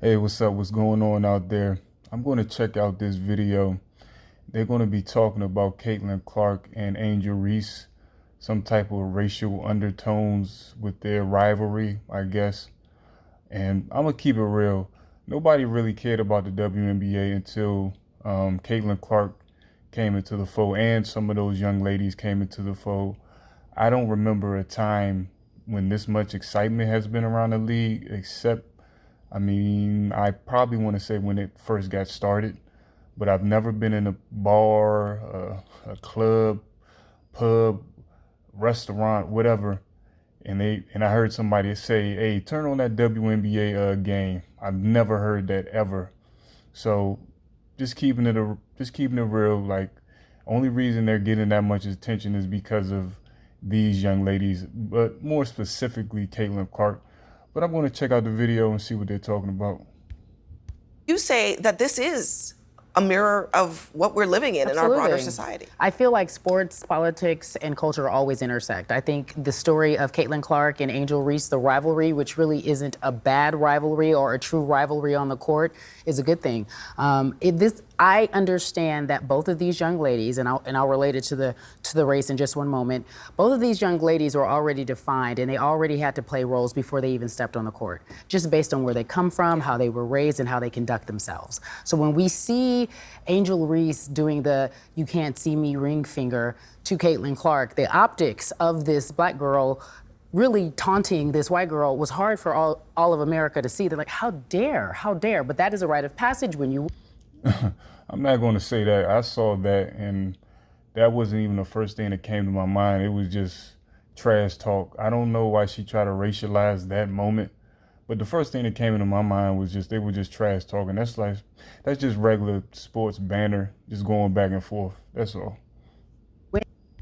Hey, what's up? What's going on out there? I'm going to check out this video. They're going to be talking about Caitlin Clark and Angel Reese, some type of racial undertones with their rivalry, I guess. And I'm going to keep it real. Nobody really cared about the WNBA until Caitlin Clark came into the fold and some of those young ladies came into the fold. I don't remember a time when this much excitement has been around the league, except I probably want to say when it first got started, but I've never been in a bar, a club, pub, restaurant, whatever, and I heard somebody say, "Hey, turn on that WNBA game." I've never heard that ever. So just keeping it real. Like, only reason they're getting that much attention is because of these young ladies, but more specifically Caitlin Clark. But I'm going to check out the video and see what they're talking about. You say that this is a mirror of what we're living in our broader society. I feel like sports, politics, and culture always intersect. I think the story of Caitlin Clark and Angel Reese, the rivalry, which really isn't a bad rivalry or a true rivalry on the court, is a good thing. I understand that both of these young ladies, and I'll relate it to the race in just one moment. Both of these young ladies were already defined, and they already had to play roles before they even stepped on the court, just based on where they come from, how they were raised, and how they conduct themselves. So when we see Angel Reese doing the "you can't see me" ring finger to Caitlin Clark, the optics of this black girl really taunting this white girl was hard for all of America to see. They're like, how dare, how dare? But that is a rite of passage when you... I'm not going to say that. I saw that, and that wasn't even the first thing that came to my mind. It was just trash talk. I don't know why she tried to racialize that moment, but the first thing that came into my mind was just they were just trash talking. That's just regular sports banter, just going back and forth. That's all.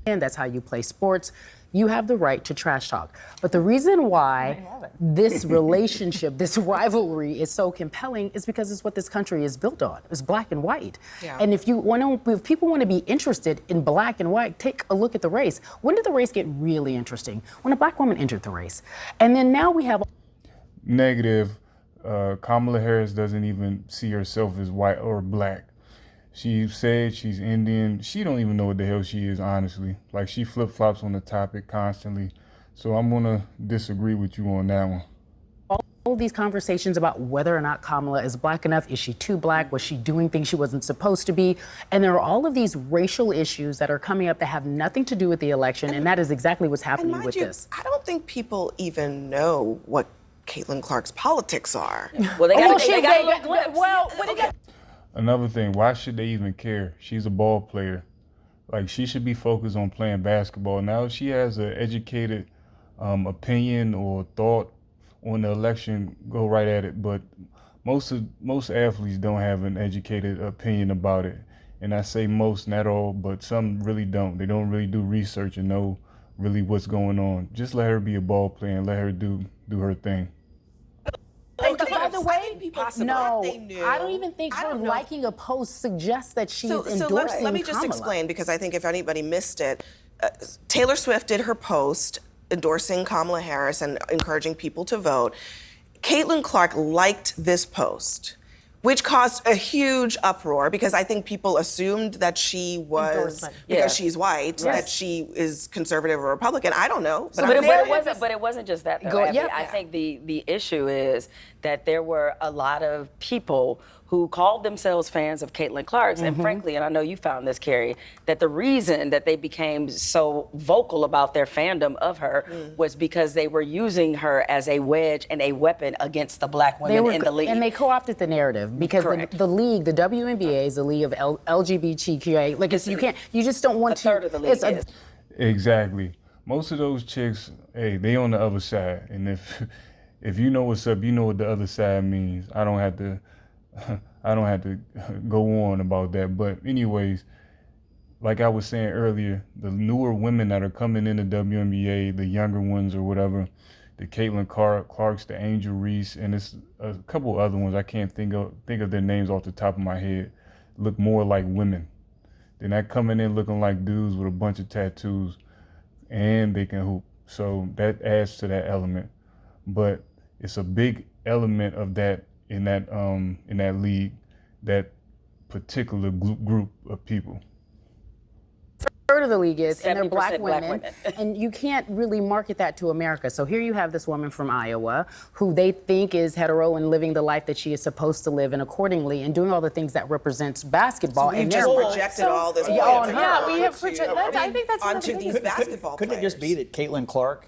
And that's how you play sports. You have the right to trash talk. But the reason why this relationship, this rivalry is so compelling is because it's what this country is built on. It's black and white. Yeah. And if people want to be interested in black and white, take a look at the race. When did the race get really interesting? When a black woman entered the race. And then now we have... Negative. Kamala Harris doesn't even see herself as white or black. She said she's Indian. She don't even know what the hell she is, honestly. Like, she flip-flops on the topic constantly. So I'm going to disagree with you on that one. All these conversations about whether or not Kamala is black enough, is she too black, was she doing things she wasn't supposed to be? And there are all of these racial issues that are coming up that have nothing to do with the election, and that is exactly what's happening with this. I don't think people even know what Caitlin Clark's politics are. Well, they got a little glimpse. Another thing, why should they even care? She's a ball player. Like, she should be focused on playing basketball. Now, if she has an educated opinion or thought on the election, go right at it. But most athletes don't have an educated opinion about it. And I say most, not all, but some really don't. They don't really do research and know really what's going on. Just let her be a ball player and let her do her thing. By the way, no, I don't even think her liking a post suggests that she's endorsing let me just explain, because I think if anybody missed it, Taylor Swift did her post endorsing Kamala Harris and encouraging people to vote. Caitlin Clark liked this post, which caused a huge uproar because I think people assumed that she was, because she's white, that she is conservative or Republican. I don't know. But it wasn't just that, though. I think the issue is that there were a lot of people who called themselves fans of Caitlin Clark's, and frankly, and I know you found this, Carrie, that the reason that they became so vocal about their fandom of her was because they were using her as a wedge and a weapon against the black women in the league. And they co-opted the narrative because the league, the WNBA, is a league of LGBTQA. Like, you just don't want to. A third of the league. Exactly. Most of those chicks, hey, they on the other side, and if you know what's up, you know what the other side means. I don't have to go on about that. But anyways, like I was saying earlier, the newer women that are coming in the WNBA, the younger ones or whatever, the Caitlin Clarks, the Angel Reese, and it's a couple other ones I can't think of their names off the top of my head, look more like women. They're not coming in looking like dudes with a bunch of tattoos, and they can hoop. So that adds to that element. But it's a big element of that in that league, that particular group of people. Third of the league is, and they're 70% black black women, women. and you can't really market that to America. So here you have this woman from Iowa who they think is hetero and living the life that she is supposed to live, and accordingly, and doing all the things that represents basketball. So we've and just they're- projected all this. yeah, we have projected. I think that's one of the onto biggest. these basketball Couldn't it just be players. that Caitlin Clark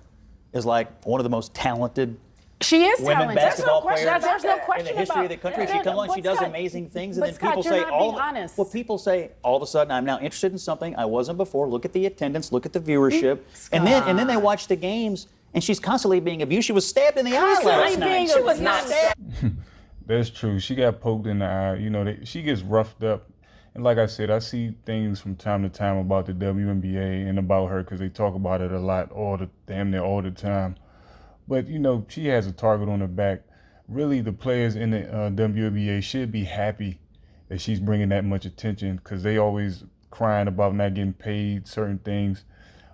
is like one of the most talented She is women talented. basketball players There's no question in the history of the country? She comes along, she does amazing things, and then Scott, people you're say, not being honest. well, people say all of a sudden I'm now interested in something I wasn't before. Look at the attendance, look at the viewership, and then they watch the games, and she's constantly being abused. She was stabbed in the eye last night. She was not stabbed. That's true. She got poked in the eye. You know, she gets roughed up. And like I said, I see things from time to time about the WNBA and about her because they talk about it a lot, damn near all the time. But, you know, she has a target on her back. Really, the players in the WNBA should be happy that she's bringing that much attention because they always crying about not getting paid certain things.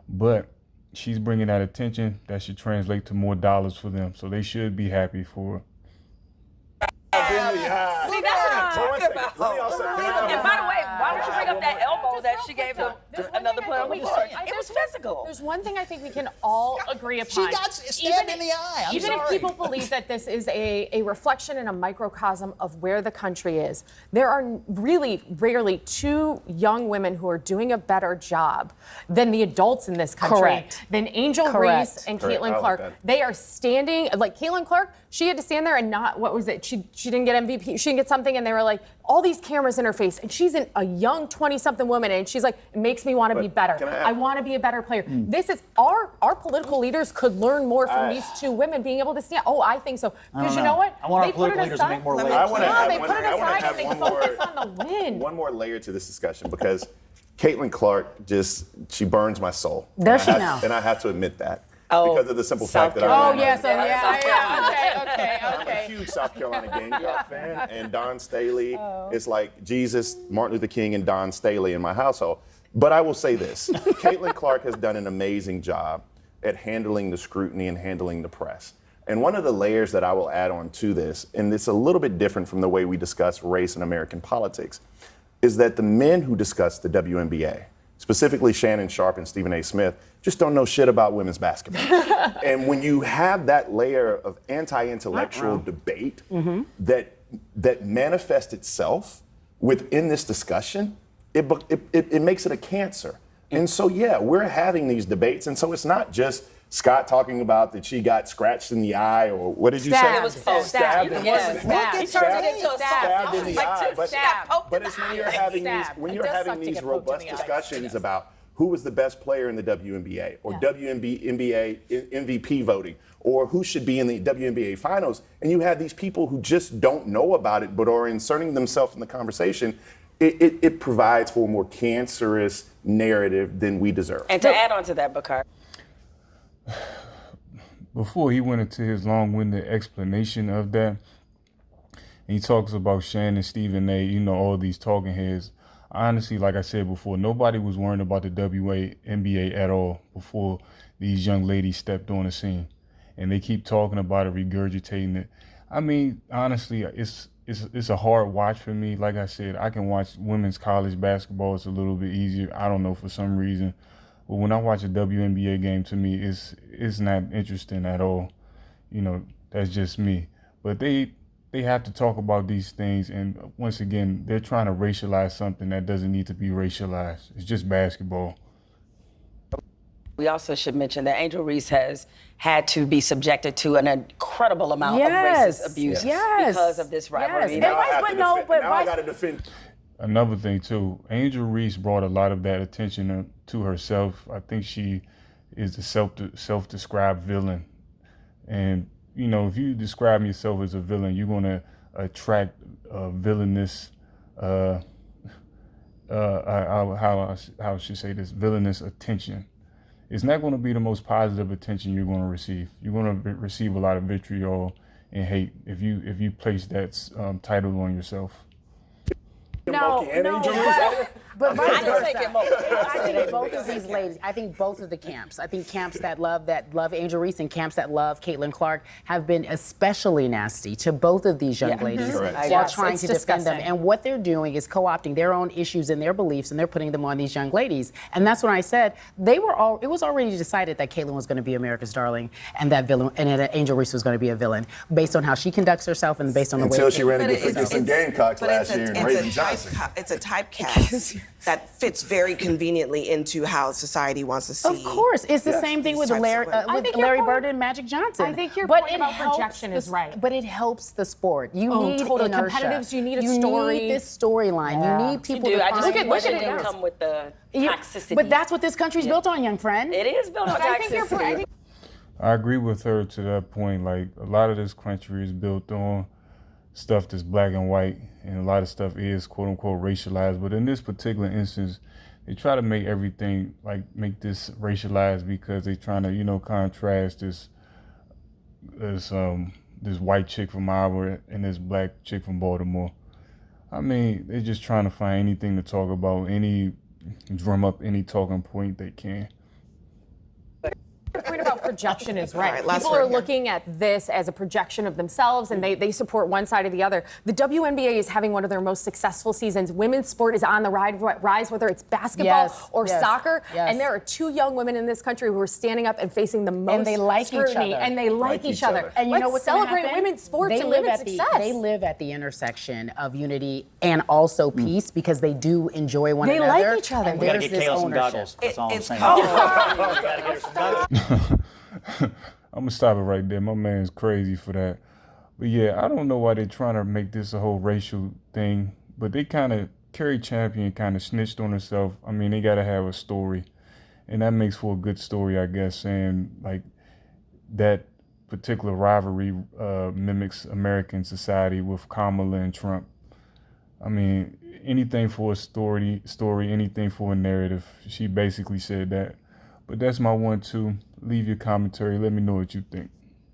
But she's bringing that attention. That should translate to more dollars for them. So they should be happy for her. See, that's what I'm talking about. And by the way, why would you bring up that elbow that she gave another player on the court? It was physical. There's one thing I think we can all agree upon. She got stabbed in the eye. I'm Even sorry. if people believe that this is a reflection and a microcosm of where the country is, there are really rarely two young women who are doing a better job than the adults in this country. Correct. Than Angel Correct. Reese and Correct. I Caitlin like Clark. that. They are standing, like Caitlin Clark, she had to stand there and not, what was it? She didn't get MVP. She didn't get something, and they were like, all these cameras in her face, and she's a young 20-something woman, and she's like, it makes me want to be better. I want to be a better player. This is, our political leaders could learn more from these two women being able to stand. Oh, I think so. Because you know what? I want our They put it political leaders to aside. make more Let me- waves. I want to No, add they one, put it I wanna aside add and they one focus more, on the win. one more layer to this discussion because Caitlin Clark she burns my soul. Does she And I now? have- And I have to admit that. Oh, because of the simple South fact that Oh, I'm yeah, so yeah, okay. I'm a huge South Carolina Gamecock fan, and Don Staley is like Jesus, Martin Luther King, and Don Staley in my household. But I will say this, Caitlin Clark has done an amazing job at handling the scrutiny and handling the press. And one of the layers that I will add on to this, and it's a little bit different from the way we discuss race in American politics, is that the men who discuss the WNBA, specifically Shannon Sharp and Stephen A. Smith, just don't know shit about women's basketball. And when you have that layer of anti-intellectual debate that manifests itself within this discussion, it makes it a cancer. And so, yeah, we're having these debates. And so it's not just Scott talking about that she got scratched in the eye, or what did you say? It was poked. Stabbed. It Yes. wasn't- Stabbed. He turned it into a stabbed in the eye. She got poked But in it's the when eye. you're having these Stabbed. when It you're does having suck to these get poked in robust the eye. discussions about who was the best player in the WNBA or WNBA MVP voting or who should be in the WNBA finals, and you have these people who just don't know about it but are inserting themselves in the conversation. It provides for a more cancerous narrative than we deserve. And to add on to that, Bakar, Before he went into his long-winded explanation of that, and he talks about Shannon, Stephen A., you know, all these talking heads. Honestly, like I said before, nobody was worrying about the WNBA at all before these young ladies stepped on the scene. And they keep talking about it, regurgitating it. I mean, honestly, it's a hard watch for me. Like I said, I can watch women's college basketball. It's a little bit easier. I don't know, for some reason. But when I watch a WNBA game, to me, it's not interesting at all. You know, that's just me. But they have to talk about these things. And once again, they're trying to racialize something that doesn't need to be racialized. It's just basketball. we also should mention that Angel Reese has had to be subjected to an incredible amount of racist abuse because of this rivalry. Yes. Now I have But to no, defend- but now why- I got to defend. Another thing too, Angel Reese brought a lot of that attention to herself. I think she is the self-described villain, and you know, if you describe yourself as a villain, you're gonna attract villainous. How I should say this, villainous attention. It's not going to be the most positive attention you're going to receive. You're going to receive a lot of vitriol and hate if you place that title on yourself. No, Monkey and no, Angel Reese. But vice I didn't say versa. Kim Mulkey. I think both of these ladies, I think both of the camps, I think camps that love Angel Reese and camps that love Caitlin Clark have been especially nasty to both of these young ladies while trying to defend them. And what they're doing is co-opting their own issues and their beliefs, and they're putting them on these young ladies. And that's when I said it was already decided that Caitlin was going to be America's darling and that villain, and that Angel Reese was going to be a villain based on how she conducts herself and based on the way until she ran against some Gamecocks last year and Raven Johnson. It's a typecast that fits very conveniently into how society wants to see. Of course, it's the same thing with Larry Bird and Magic Johnson. I think your point about projection is right. But it helps the sport. You need totally. inertia. Competitives, you need a story. You need this storyline. Yeah. You need people You do. to I just look wish at it didn't come with the toxicity. But that's what this country's built on, young friend. It is built on toxicity. I agree with her to that point. Like, a lot of this country is built on stuff that's black and white, and a lot of stuff is quote unquote racialized. But in this particular instance, they try to make everything make this racialized because they're trying to, contrast this white chick from Iowa and this black chick from Baltimore. I mean, they're just trying to find anything to talk about, drum up any talking point they can. Your point about projection is right. Right, People are looking at this as a projection of themselves, and they support one side or the other. The WNBA is having one of their most successful seasons. Women's sport is on the rise, whether it's basketball or soccer. Yes. And there are two young women in this country who are standing up and facing the most scrutiny. And they like each other. And you know what's celebrate women's sports and women's success. They live at the intersection of unity and also peace because they do enjoy one another. They like each other. And We gotta get Chaos some goggles. That's all I'm saying. We gotta get her some goggles. I'm gonna stop it right there. My man's crazy for that. But yeah, I don't know why they're trying to make this a whole racial thing. But they Carrie Champion kind of snitched on herself. I mean, they gotta have a story, and that makes for a good story, I guess. And like that particular rivalry mimics American society with Kamala and Trump. I mean, anything for a story, anything for a narrative. She basically said that. But that's my 1-2. Leave your commentary. Let me know what you think.